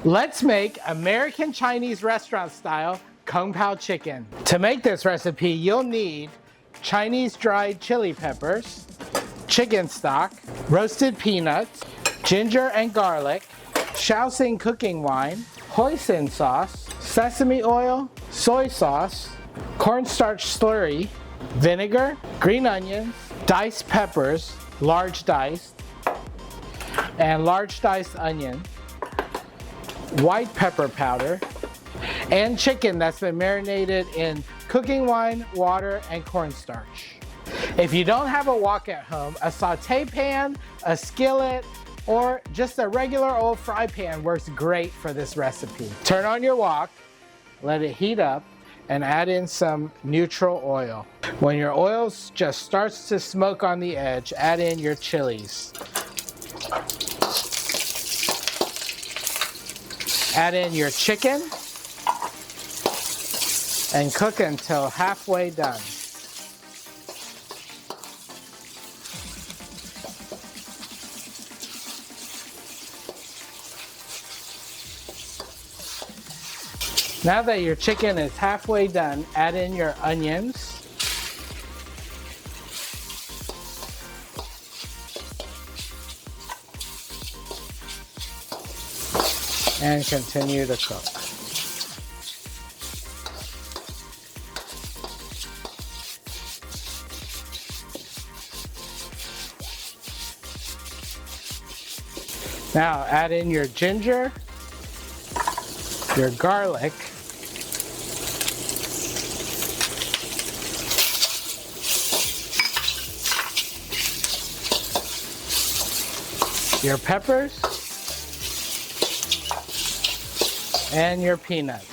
Let's make American Chinese restaurant style Kung Pao chicken. To make this recipe, you'll need Chinese dried chili peppers, chicken stock, roasted peanuts, ginger and garlic, Shaoxing cooking wine, hoisin sauce, sesame oil, soy sauce, cornstarch slurry, vinegar, green onions, diced peppers, large diced, and large diced onion, white pepper powder, and chicken that's been marinated in cooking wine, water, and cornstarch. If you don't have a wok at home, a saute pan, a skillet, or just a regular old fry pan works great for this recipe. Turn on your wok, let it heat up, and add in some neutral oil. When your oil just starts to smoke on the edge, add in your chilies. Add in your chicken and cook until halfway done. Now that your chicken is halfway done, add in your onions. And continue to cook. Now add in your ginger, your garlic, your peppers, and your peanuts.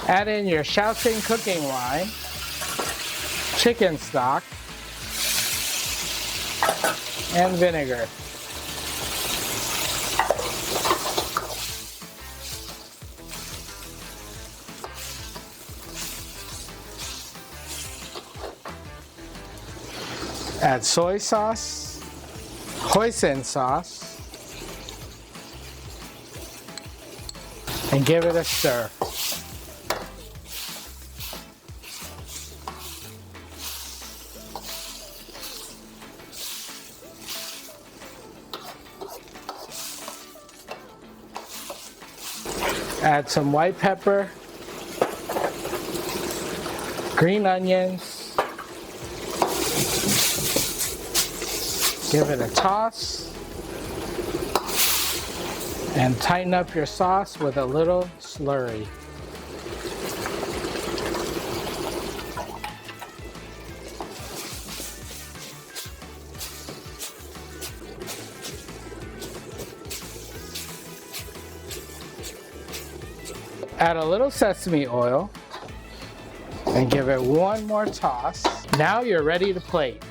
Add in your Shaoxing cooking wine, chicken stock, and vinegar. Add soy sauce, hoisin sauce, and give it a stir. Add some white pepper, green onions, give it a toss, and tighten up your sauce with a little slurry. Add a little sesame oil and give it one more toss. Now you're ready to plate.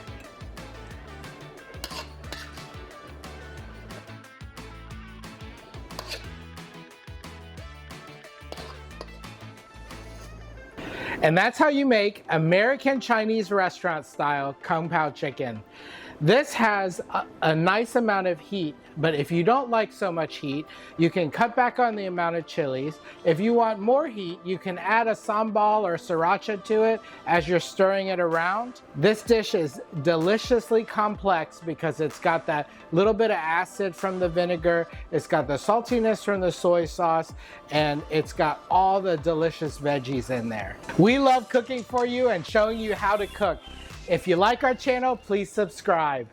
And that's how you make American Chinese restaurant style Kung Pao chicken. This has a nice amount of heat, but if you don't like so much heat, you can cut back on the amount of chilies. If you want more heat, you can add a sambal or sriracha to it as you're stirring it around. This dish is deliciously complex because it's got that little bit of acid from the vinegar, it's got the saltiness from the soy sauce, and it's got all the delicious veggies in there. We love cooking for you and showing you how to cook. If you like our channel, please subscribe.